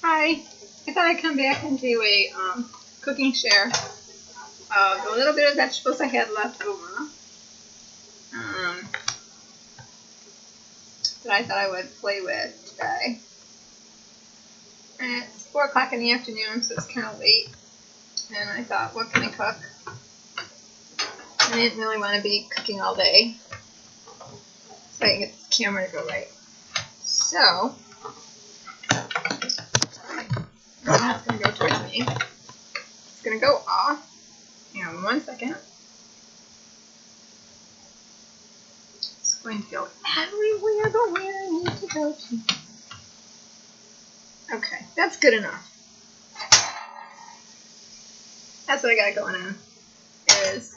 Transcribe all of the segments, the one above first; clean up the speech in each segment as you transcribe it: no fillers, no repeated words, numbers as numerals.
Hi, I thought I'd come back and do a cooking share of a little bit of vegetables I had left over that I thought I would play with today. And it's 4 o'clock in the afternoon, so it's kind of late, and I thought, what can I cook? I didn't really want to be cooking all day, so I can get this camera to go right. So, that's going to go towards me. It's going to go off. Hang on 1 second. It's going to go everywhere but where I need to go to. Okay, that's good enough. That's what I got going on. Is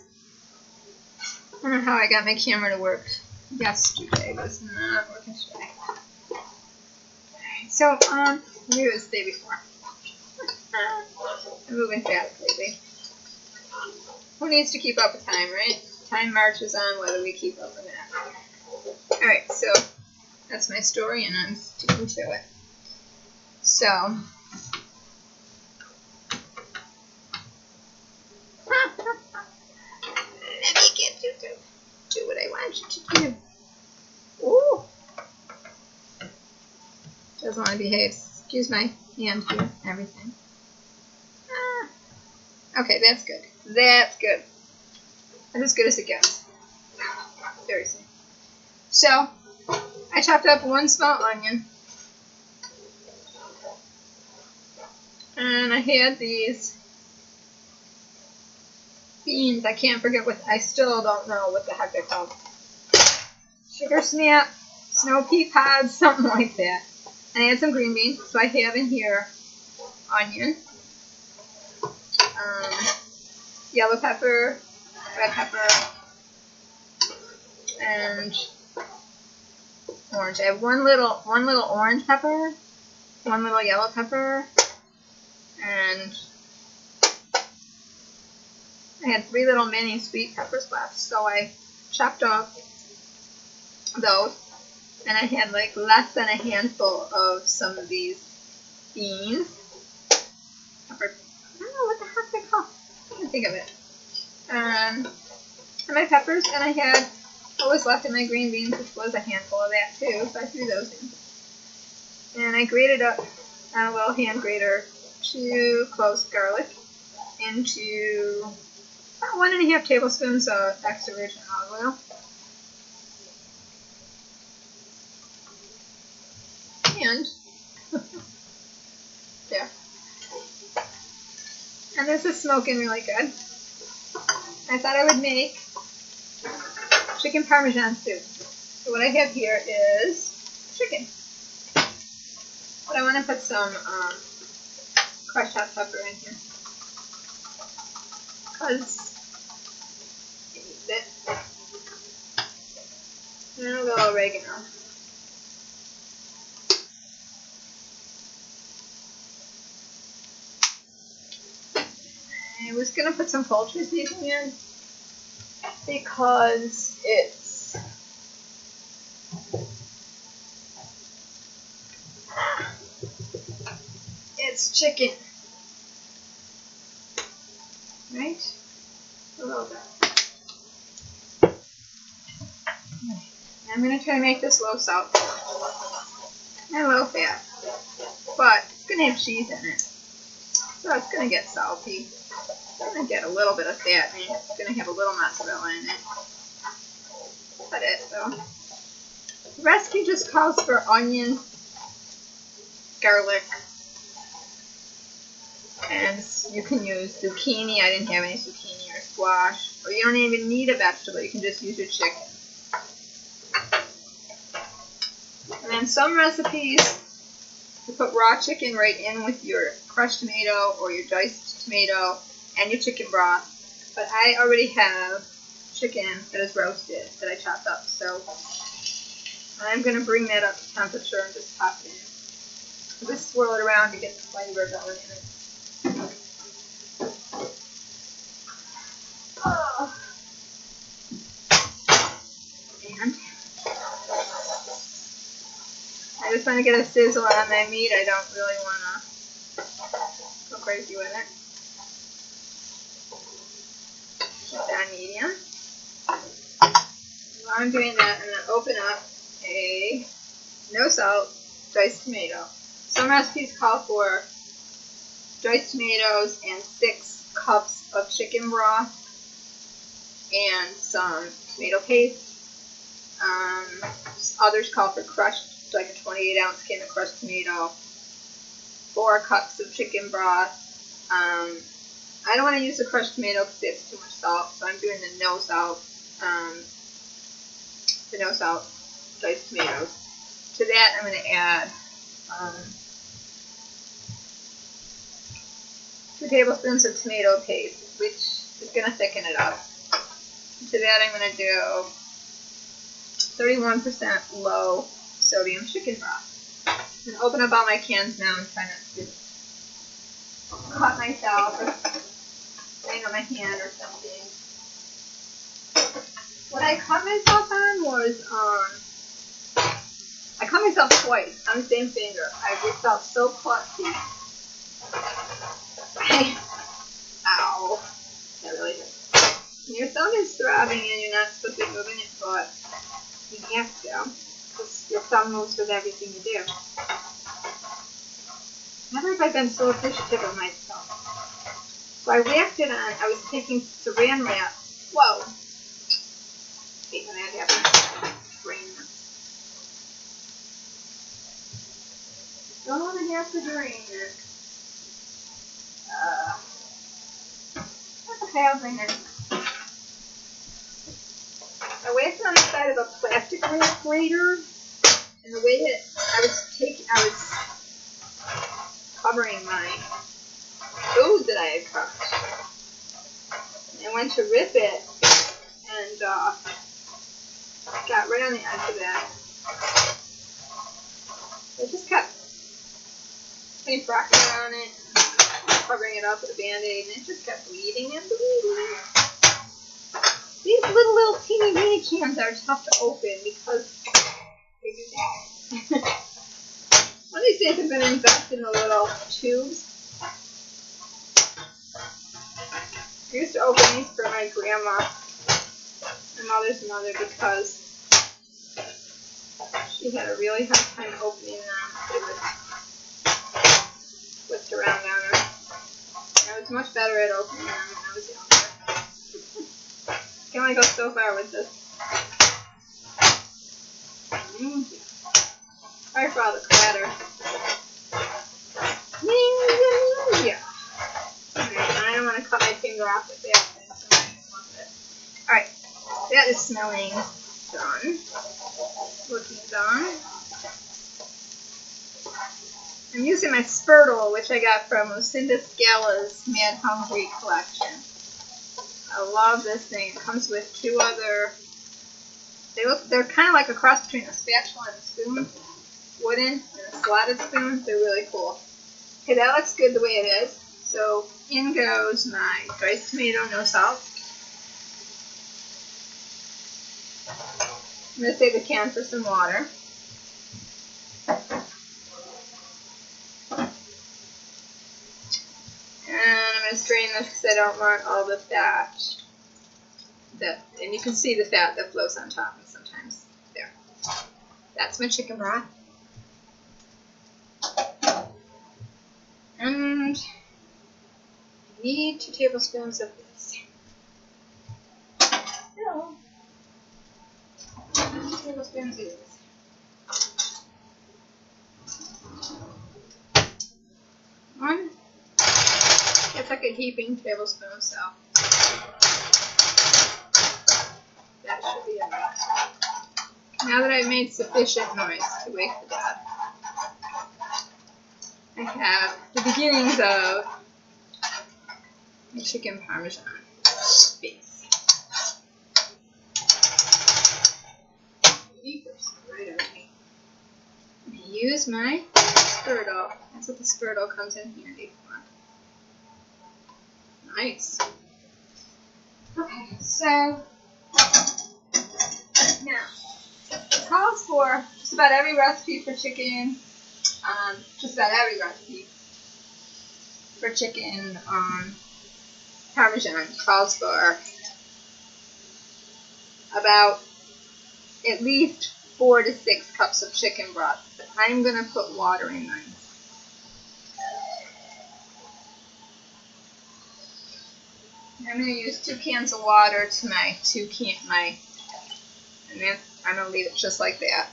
I don't know how I got my camera to work yesterday. It was not working today. Alright, so maybe it was the day before. I'm moving fast lately. Who needs to keep up with time, right? Time marches on whether we keep up or not. Alright, so that's my story and I'm sticking to it. So, maybe you can't do what I want you to do. Ooh! Doesn't want to behave. Excuse my hand here, everything. Okay, that's good. That's good. That's as good as it gets. Seriously. So, I chopped up 1 small onion. And I had these beans. I can't forget what, I still don't know what the heck they're called. Sugar snap, snow pea pods, something like that. And I had some green beans, so I have in here onion, yellow pepper, red pepper, and orange. I have one little orange pepper, 1 little yellow pepper, and I had 3 little mini sweet peppers left, so I chopped off those, and I had like less than a handful of some of these beans. Pepper, I don't know what the heck they're called. I can't think of it. And my peppers, and I had what was left in my green beans, which was a handful of that too, so I threw those in. And I grated up on a little hand grater 2 cloves of garlic into about 1½ tablespoons of extra virgin olive oil. And there. And this is smoking really good. I thought I would make chicken Parmesan soup. So what I have here is chicken. But I want to put some crushed hot pepper in here. Because it needs it. And a little oregano. I was going to put some poultry seasoning in because it's chicken, right? A little bit. I'm going to try to make this low salt and low fat, but it's going to have cheese in it, so it's going to get salty. It's going to get a little bit of fat in it. It's going to have a little mozzarella in it. That's it, though. The recipe just calls for onion, garlic, and you can use zucchini. I didn't have any zucchini or squash. Or you don't even need a vegetable. You can just use your chicken. And then some recipes, you put raw chicken right in with your crushed tomato or your diced tomato and your chicken broth, but I already have chicken that is roasted that I chopped up, so I'm going to bring that up to temperature and just pop it in. Just swirl it around to get the flavor going in it. Oh. And I just want to get a sizzle on my meat. I don't really want to crazy with it. Put that on medium. While I'm doing that, I'm going to open up a no salt diced tomato. Some recipes call for diced tomatoes and 6 cups of chicken broth and some tomato paste. Others call for crushed, like a 28-ounce can of crushed tomato, 4 cups of chicken broth. I don't want to use the crushed tomato because it's too much salt, so I'm doing the no salt diced tomatoes. To that, I'm going to add 2 tablespoons of tomato paste, which is going to thicken it up. To that, I'm going to do 31% low sodium chicken broth. I'm going to open up all my cans now and try not to cut myself or bang on my hand or something. What I cut myself on was, I cut myself twice on the same finger. I just felt so clutchy. Ow. That really hurt. When your thumb is throbbing and you're not supposed to be moving it, but you have to. Because your thumb moves with everything you do. Never have I been so appreciative of myself. So I whacked it on. I was taking saran wrap. Whoa. Hate when that happens. Drain this. Don't want to have to drain it. That's okay, I'll drain it. I whacked it on the side of a plastic grater, and the way that I was covering my food that I had cooked. And I went to rip it, and got right on the edge of that. I just kept putting bracket on it, covering it up with a Band-Aid, and it just kept bleeding and bleeding. These little teeny weeny cans are tough to open because they do that. One of these days I'm going to invest in the little tubes. I used to open these for my grandma, my mother's mother, because she had a really hard time opening them. They would twist around on her. And I was much better at opening them when I was younger. Can only go so far with this. Sorry for all the clatter. Yeah. I don't want to cut my finger off with that thing. Alright, that is smelling done. Looking done. I'm using my spurtle, which I got from Lucinda Scala's Mad Hungry collection. I love this thing. It comes with 2 other. They're kind of like a cross between a spatula and a spoon. Wooden and a slotted spoon. They're really cool. Okay, that looks good the way it is. So in goes my diced tomato, no salt. I'm going to save the can for some water. And I'm going to strain this because I don't want all the fat. And you can see the fat that flows on top and sometimes there. That's my chicken broth. And I need 2 tablespoons of this. No. 2 tablespoons of this. One. It's like a heaping tablespoon, so that should be enough. Now that I've made sufficient noise to wake the dad, I have the beginnings of my chicken Parmesan base. Right, okay. I'm going to use my spurtle. That's what the spurtle comes in handy for. Nice. Okay, so now it calls for just about every recipe for chicken, just about every recipe for chicken Parmesan calls for about at least 4 to 6 cups of chicken broth. But I'm going to put water in mine. I'm going to use 2 cans of water to my and then I'm going to leave it just like that.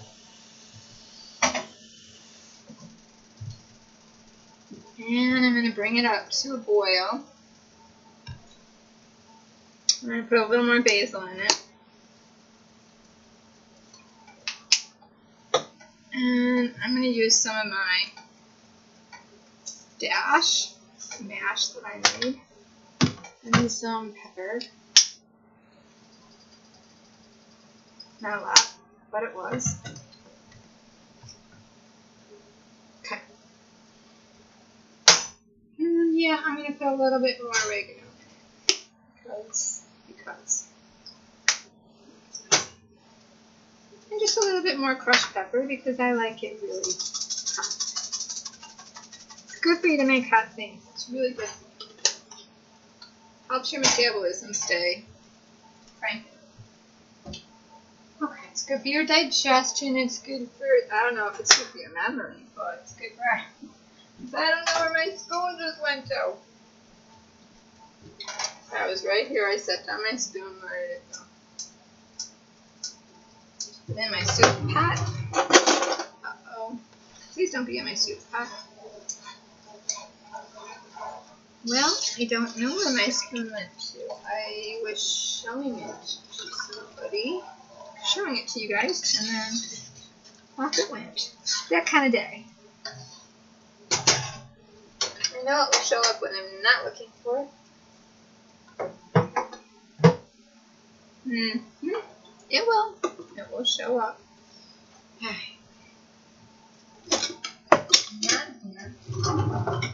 And I'm going to bring it up to a boil. I'm going to put a little more basil in it. And I'm going to use some of my mash that I made. And some pepper. Not a lot, but it was. Okay. And yeah, I'm going to put a little bit more oregano in it. Because. And just a little bit more crushed pepper because I like it really hot. It's good for you to make hot things. It's really good. Helps your metabolism stay cranking. Okay, it's good for your digestion. It's good for, I don't know if it's good for your memory, but it's good for, I don't know where my spoon just went to. I was right here. I set down my spoon. Where did it go? Put in my soup pot. Uh-oh. Please don't be in my soup pot. Well, I don't know where my spoon went to. I was showing it to somebody. Showing it to you guys, and then off it went. That kind of day. I know it will show up when I'm not looking for it. It will. It will show up.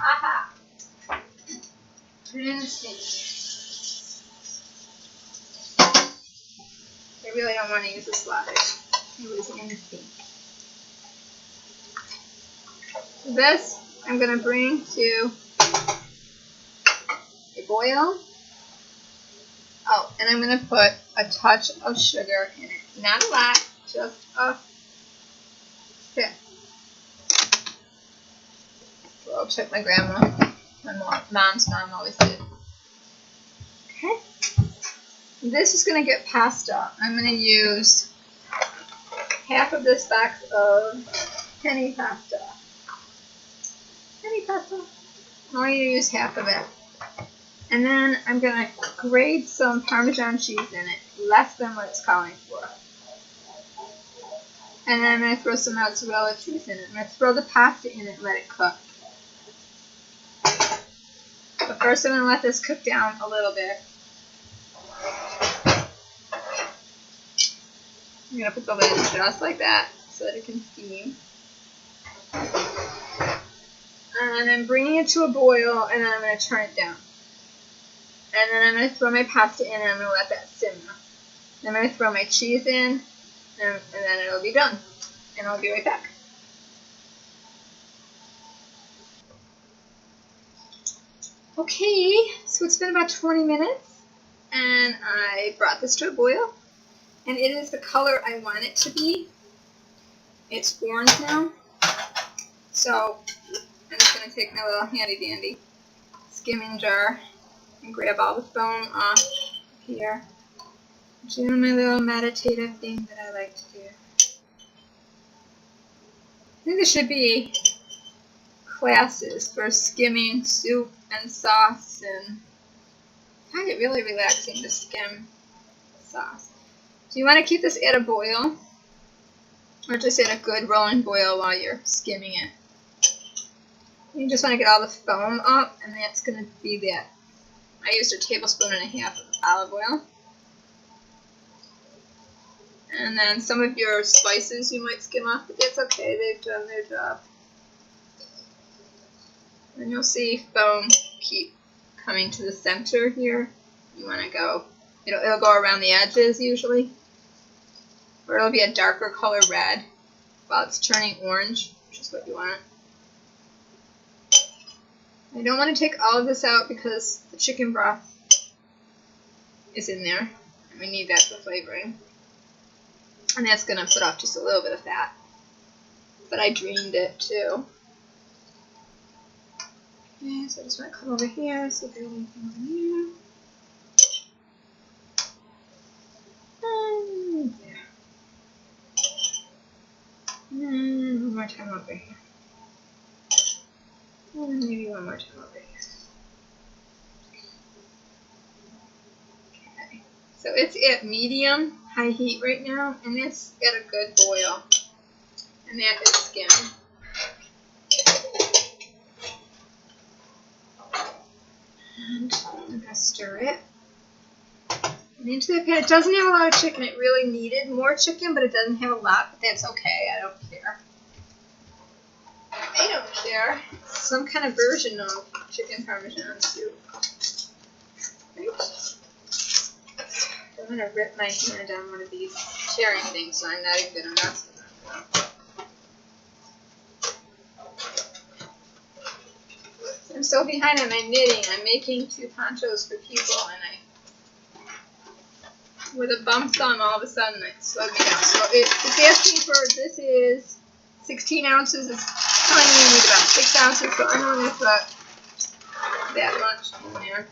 Aha! Put it in the sink. I really don't want to use a slider. It was in the sink. This I'm going to bring to a boil. Oh, and I'm going to put a touch of sugar in it. Not a lot, just a bit. Well, check my grandma. My mom's mom always did. Okay. This is going to get pasta. I'm going to use half of this box of penny pasta. Penny pasta. I want you to use half of it. And then I'm going to grate some Parmesan cheese in it, less than what it's calling for. And then I'm going to throw some mozzarella cheese in it. I'm going to throw the pasta in it and let it cook. But first I'm going to let this cook down a little bit. I'm going to put the lid just like that so that it can steam. And I'm bringing it to a boil, and then I'm going to turn it down. And then I'm going to throw my pasta in, and I'm going to let that simmer. I'm going to throw my cheese in, and then it'll be done. And I'll be right back. Okay, so it's been about 20 minutes, and I brought this to a boil. And it is the color I want it to be. It's orange now. So I'm just going to take my little handy dandy skimming jar and grab all the foam off here. Doing my little meditative thing that I like to do. I think there should be classes for skimming soup and sauce, and I find it really relaxing to skim sauce. So you want to keep this at a boil, or just at a good rolling boil while you're skimming it. You just want to get all the foam up, and that's going to be that. I used 1.5 tablespoons of olive oil. And then some of your spices you might skim off, but that's okay, they've done their job. And you'll see foam keep coming to the center here. You want to go, it'll go around the edges usually. Or it'll be a darker color red while it's turning orange, which is what you want. I don't want to take all of this out because the chicken broth is in there, and we need that for flavoring. And that's going to put off just a little bit of fat. But I drained it too. Okay, so I just want to come over here, see if there's anything over here. And there. And one more time over here. And maybe one more time over here. Okay, so it's at medium high heat right now, and it's at a good boil. And that is skim. And I'm going to stir it. And into the pan. It doesn't have a lot of chicken. It really needed more chicken, but it doesn't have a lot. But that's okay. I don't care. I don't care. It's some kind of version of chicken Parmesan soup. Right? I'm going to rip my hand on one of these tearing things, so I'm not even going to mess with them. I'm so behind on my knitting. I'm making 2 ponchos for people, and with a bump thumb, all of a sudden it slowed me down. So it's asking for, this is 16 ounces. It's telling me you need about 6 ounces, so I'm only going to put that much in there.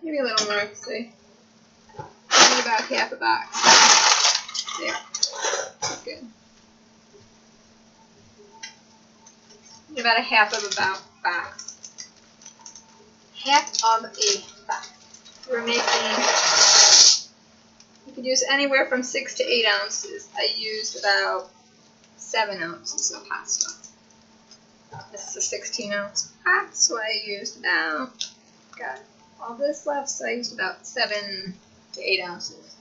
Maybe a little more, see. Maybe about half a box. There. That's good. About a half of a box. Half of a box. We're making, you could use anywhere from 6 to 8 ounces. I used about 7 ounces of pasta. This is a 16 ounce pot, so I used about, got all this left, so I used about 7 to 8 ounces.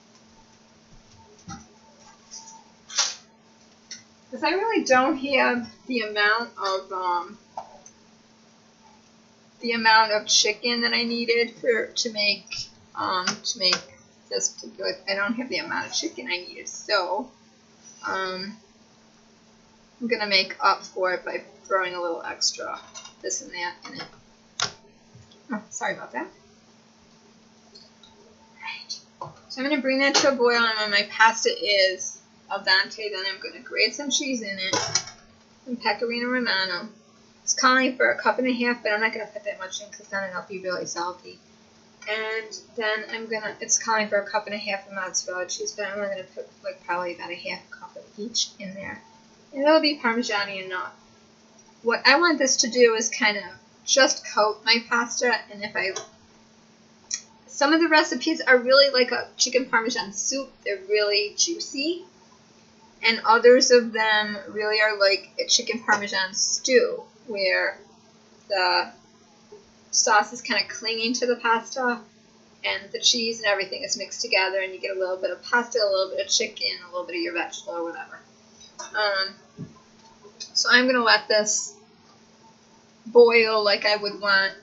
Because I really don't have the amount of chicken that I needed to make this particular. I don't have the amount of chicken I needed, so I'm gonna make up for it by throwing a little extra this and that in it. Oh, sorry about that. Right. So I'm gonna bring that to a boil, and when my pasta is al dente, then I'm going to grate some cheese in it, and pecorino romano. It's calling for 1.5 cups, but I'm not going to put that much in because then it'll be really salty. And then it's calling for 1.5 cups of mozzarella cheese, but I'm only going to put like probably about 1/2 cup of each in there. And it'll be Parmesan-y enough. What I want this to do is kind of just coat my pasta, and some of the recipes are really like a chicken Parmesan soup. They're really juicy. And others of them really are like a chicken Parmesan stew, where the sauce is kind of clinging to the pasta, and the cheese and everything is mixed together, and you get a little bit of pasta, a little bit of chicken, a little bit of your vegetable or whatever. So I'm going to let this boil like I would want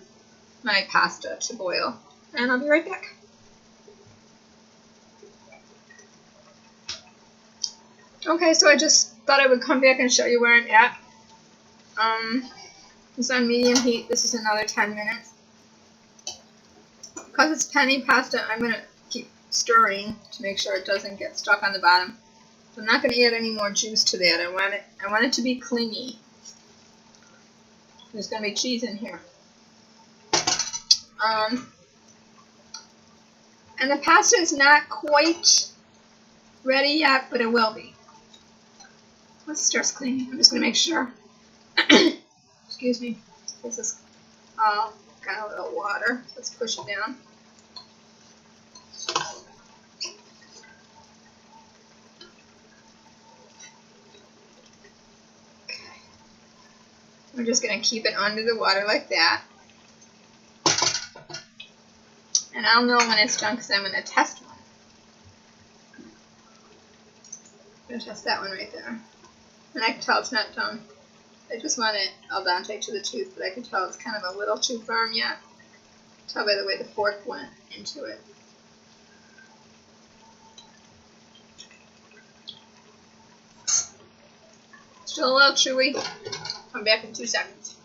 my pasta to boil, and I'll be right back. Okay, so I just thought I would come back and show you where I'm at. It's on medium heat. This is another 10 minutes. Because it's penne pasta, I'm going to keep stirring to make sure it doesn't get stuck on the bottom. So I'm not going to add any more juice to that. I want it to be clingy. There's going to be cheese in here. And the pasta is not quite ready yet, but it will be. Let's start cleaning. I'm just going to make sure. Excuse me. This is got a little water. Let's push it down. Okay. We're just going to keep it under the water like that. And I'll know when it's done because I'm going to test one. I'm going to test that one right there. And I can tell it's not done. I just want it al dente to the tooth, but I can tell it's kind of a little too firm yet. Tell by the way the fork went into it. Still a little chewy. Come back in 2 seconds.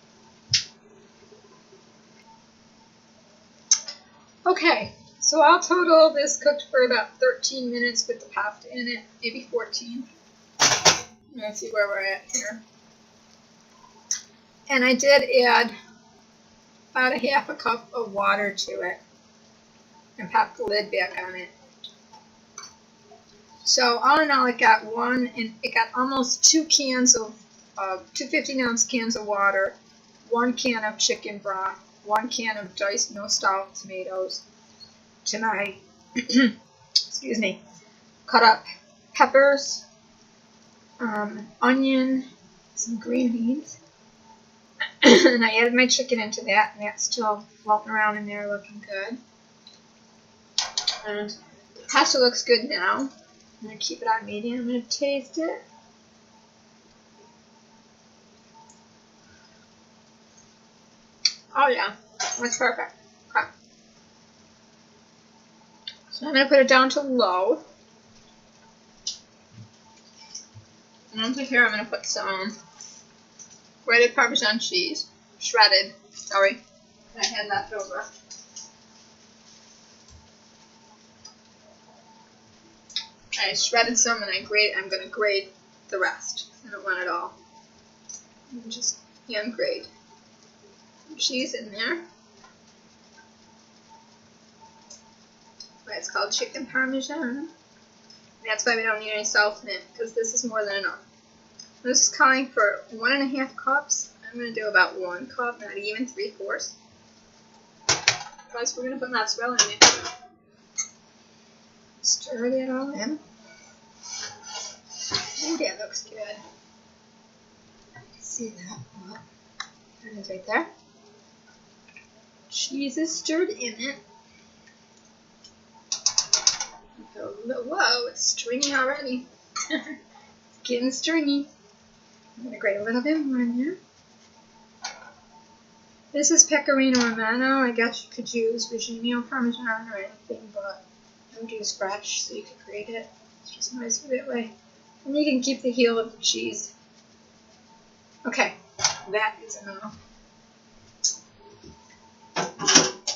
Okay, so all total this cooked for about 13 minutes with the pasta in it, maybe 14. Let's see where we're at here. And I did add about a half a cup of water to it and pop the lid back on it. So all in all, it got almost 2 cans of 2 15-ounce cans of water, 1 can of chicken broth, 1 can of diced no salt tomatoes. To my excuse me, cut up peppers, onion, some green beans, and I added my chicken into that, and that's still floating around in there looking good. And the pasta looks good now. I'm going to keep it on medium. I'm going to taste it. Oh yeah, that's perfect. Okay. So I'm going to put it down to low. And onto here I'm going to put some grated Parmesan cheese. Shredded, sorry, that I had left over. I shredded some and I'm going to grate the rest. I don't want it all. I'm just hand grate. Some cheese in there. It's called chicken Parmesan. That's why we don't need any salt in it, because this is more than enough. This is calling for 1.5 cups. I'm going to do about 1 cup, not even 3/4. Because we're going to put mozzarella in it. Stir it all in. Oh, that looks good. See that? Oh, there it is right there. Cheese is stirred in it. Whoa, it's stringy already. It's getting stringy. I'm going to grate a little bit more in there. This is Pecorino Romano. I guess you could use Reggiano Parmesan or anything, but don't use fresh, so you can grate it. It's just nicer that way. And you can keep the heel of the cheese. Okay, that is enough.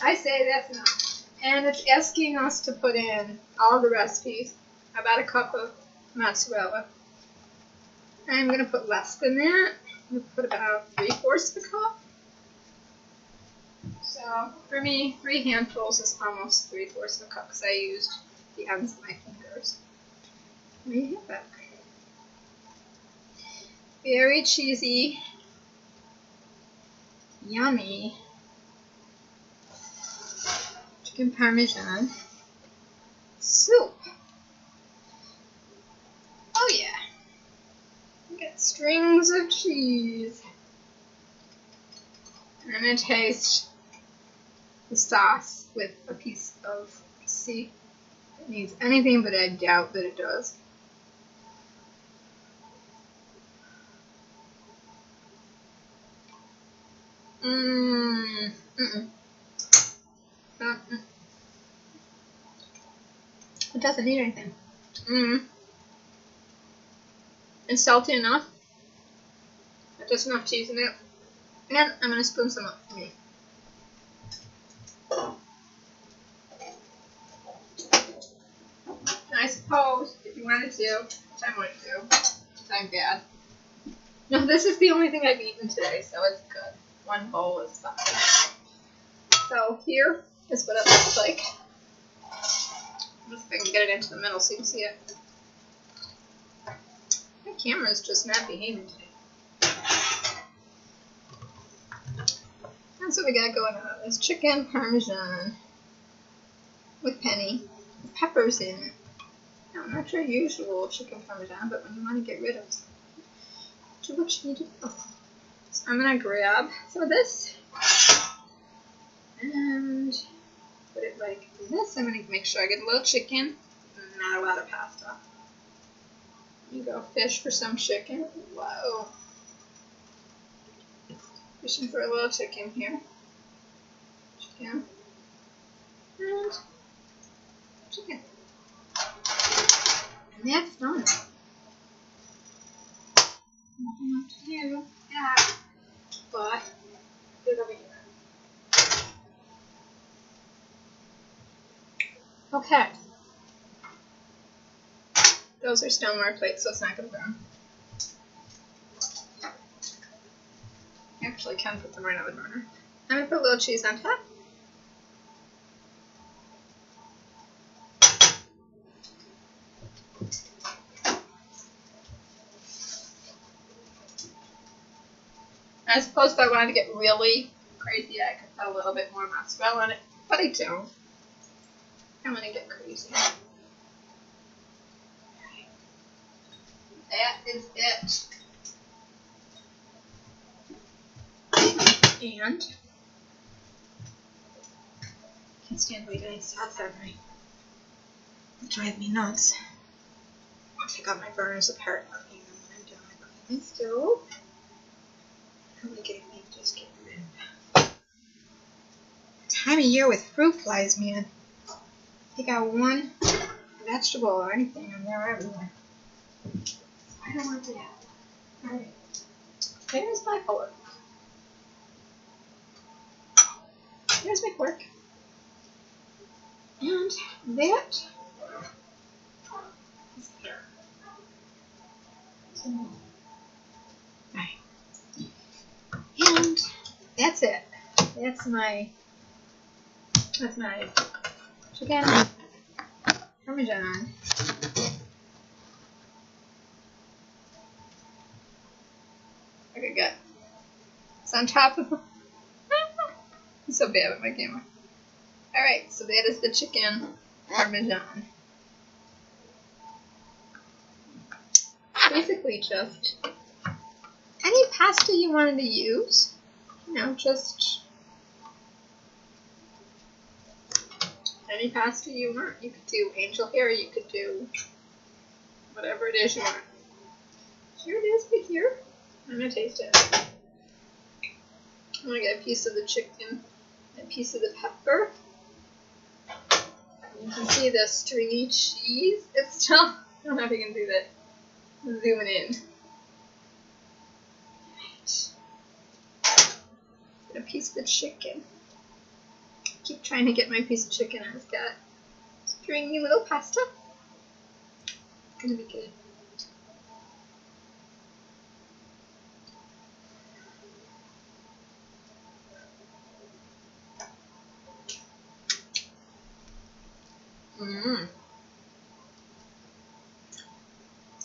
I say that's enough. And it's asking us to put in all the recipes, about a cup of mozzarella. I'm going to put less than that. I'm going to put about 3/4 of a cup. So for me, 3 handfuls is almost 3/4 of a cup because I used the ends of my fingers. There you have it. Very cheesy, yummy chicken Parmesan soup. Oh yeah. We got strings of cheese. And I'm going to taste the sauce with a piece of, see, it needs anything, but I doubt that it does. It doesn't need anything. It's salty enough. There's enough cheese in it. And I'm going to spoon some up for me. And I suppose, if you wanted to, which I might do, because I'm bad. No, this is the only thing I've eaten today, so it's good. 1 bowl is fine. So here is what it looks like. Let's see if I can get it into the middle so you can see it. My camera's just not behaving today. That's what we got going on. There's chicken Parmesan with penny, with peppers in it. Now, I'm not your usual chicken Parmesan, but when you want to get rid of do what you need to do. So I'm going to grab some of this and put it like this. I'm going to make sure I get a little chicken, not a lot of pasta. You go fish for some chicken. Whoa. Fishing for a little chicken here. Chicken. And chicken. And that's done. Okay. Those are stoneware plates, so it's not going to burn. I actually can put them right on the burner. I'm going to put a little cheese on top. I suppose if I wanted to get really crazy, I could put a little bit more mozzarella on it, but I don't. I'm going to get crazy. That is it. And I can't stand waiting any sauce on me. It drives me nuts. I'll take out my burners apart and clean them when I'm done. I clean my stove. I'm gonna get me just get rid of time of year with fruit flies, man. Take out one vegetable or anything and they're everywhere. I don't want to do that. Alright. There's my fork. There's my fork. And that is here. Alright. And that's it. That's my chicken Parmesan. Okay, good. It's on top of I'm so bad with my camera. Alright, so that is the chicken Parmesan. Basically just any pasta you wanted to use. You know, just any pasta you want. You could do angel hair, you could do whatever it is you want. Here it is right here. I'm going to taste it. I'm going to get a piece of the chicken, a piece of the pepper. You can see the stringy cheese. It's still, I don't know if you can do that. Zooming in. Get a piece of the chicken. Keep trying to get my piece of chicken. I've got stringy little pasta. It's gonna be good.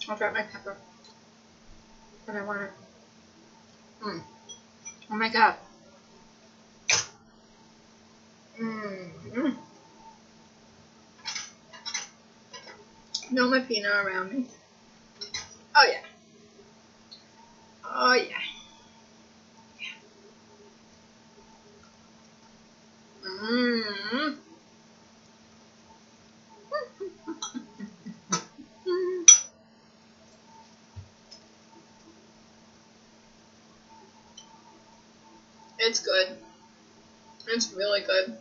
I'll drop my pepper. But I want it. Oh my god. No my peanut around me. Oh yeah. Oh yeah. It's good. It's really good.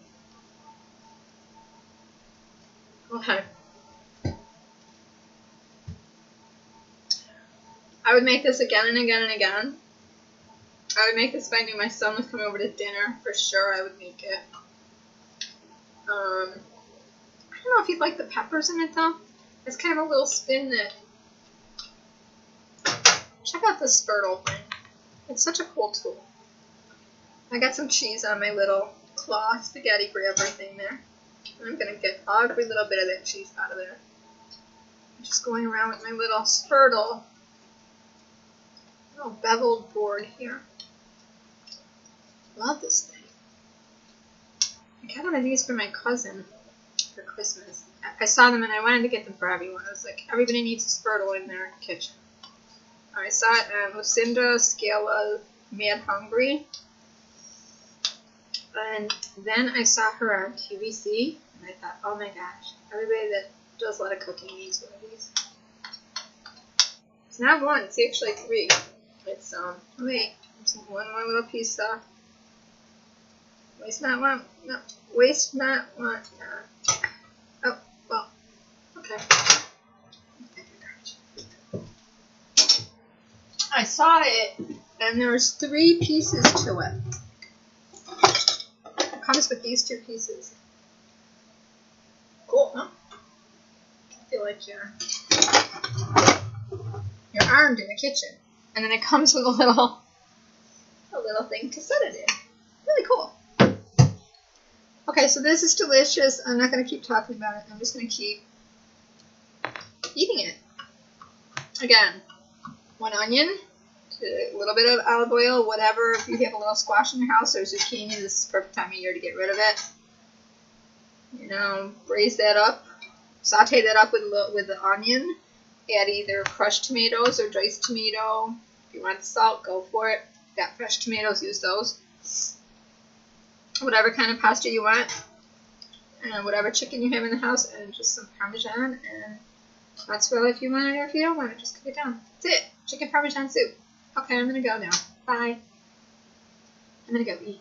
Okay. I would make this again and again and again. I would make this if I knew my son was coming over to dinner. For sure I would make it. I don't know if you'd like the peppers in it though. It's kind of a little spin that... Check out this Spurtle thing. It's such a cool tool. I got some cheese on my little claw spaghetti grabber thing there. And I'm going to get every little bit of that cheese out of there. I'm just going around with my little Spurtle. Little beveled board here. Love this thing. I got one of these for my cousin for Christmas. I saw them and I wanted to get them for everyone. I was like, everybody needs a Spurtle in their kitchen. I saw it on Lucinda Scala Mad Hungry. And then I saw her on QVC, and I thought, oh my gosh, everybody that does a lot of cooking needs one of these. It's not one, it's actually three. It's, wait, there's one more little piece off. Waste not one, no, waste not one. Oh, well, okay. I saw it, and there was 3 pieces to it. It comes with these 2 pieces. Cool, huh? like you're armed in the kitchen. And then it comes with a little thing to set it in. Really cool. Okay, so this is delicious. I'm not going to keep talking about it. I'm just going to keep eating it. Again, 1 onion, a little bit of olive oil, whatever. If you have a little squash in your house or zucchini, this is the perfect time of year to get rid of it. You know, braise that up, saute that up with the onion. Add either crushed tomatoes or diced tomato. If you want the salt, go for it. If you got fresh tomatoes, use those. Whatever kind of pasta you want, and whatever chicken you have in the house, and just some Parmesan and mozzarella if you want it, or if you don't want it, just cook it down. That's it. Chicken Parmesan soup. Okay, I'm going to go now. Bye. I'm going to go eat.